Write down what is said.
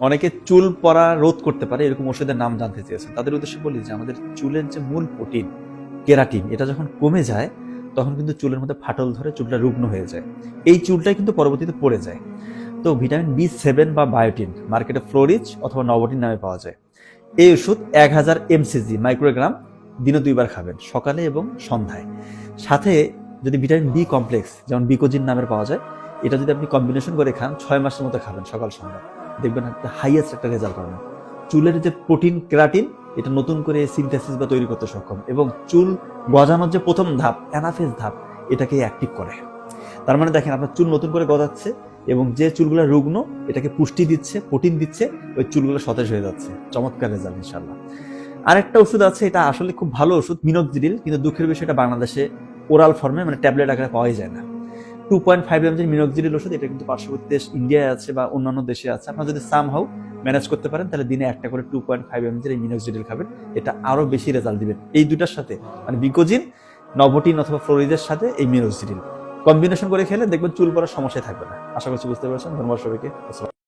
অনেকে চুল পড়া রোধ করতে পারে এরকম ওষুধের নাম জানতে চেয়েছেন। তাদের উদ্দেশ্যে বলি যে আমাদের চুলের যে মূল প্রোটিন কেরাটিন, এটা যখন কমে যায় তখন কিন্তু চুলের মধ্যে ফাটল ধরে চুলটা রুগ্ন হয়ে যায়। এই চুলটাই কিন্তু পরবর্তীতে পড়ে যায়। তো ভিটামিন B7 বা বায়োটিন মার্কেটে ফ্লোরিজ অথবা নবটিন নামে পাওয়া যায়। এই ওষুধ 1000 mcg মাইক্রোগ্রাম দিনে 2 বার খাবেন, সকালে এবং সন্ধ্যায়। সাথে যদি ভিটামিন বি কমপ্লেক্স যেমন বিকোজিন নামের পাওয়া যায়, এটা যদি আপনি কম্বিনেশন করে খান 6 মাসের মতো খাবেন সকাল সন্ধ্যা, দেখবেন একটা হাইয়েস্ট একটা রেজাল্ট পাবেন। চুলের যে প্রোটিন কেরাটিন এটা নতুন করে সিনথেসিস বা তৈরি করতে সক্ষম, এবং চুল গজানোর যে প্রথম ধাপ অ্যানাফেজ ধাপ এটাকে অ্যাক্টিভ করে। তার মানে দেখেন আপনার চুল নতুন করে গজাচ্ছে এবং যে চুলগুলো রুগ্ন এটাকে পুষ্টি দিচ্ছে, প্রোটিন দিচ্ছে, ওই চুলগুলো সতেজ হয়ে যাচ্ছে। চমৎকার রেজাল্ট ইনশাল্লাহ। আরেকটা ওষুধ আছে, এটা আসলে খুব ভালো ওষুধ, মিনোক্সিডিল, কিন্তু দুঃখের বিষয় এটা বাংলাদেশে ওরাল ফর্মে মানে ট্যাবলেট আকারে পাওয়াই যায় না। 2.5 mg মিনোক্সিডিল ওষুধ, এটা কিন্তু পার্শ্ববর্তী দেশ ইন্ডিয়ায় আছে বা অন্যান্য দেশে আছে। আপনারা যদি সামহাউ ম্যানেজ করতে পারেন তাহলে দিনে একটা করে 2.5 mg এই মিনোক্সিডিল খাবেন, এটা আরো বেশি রেজাল্ট দিবেন। এই দুটার সাথে মানে বিকোজিন, নবটিন অথবা ফ্লোরিজের সাথে এই মিনোক্সিডিল কম্বিনেশন করে খেলে দেখবেন চুল পড়ার সমস্যায় থাকবে না। আশা করছি বুঝতে পেরেছেন। ধন্যবাদ সবাইকে।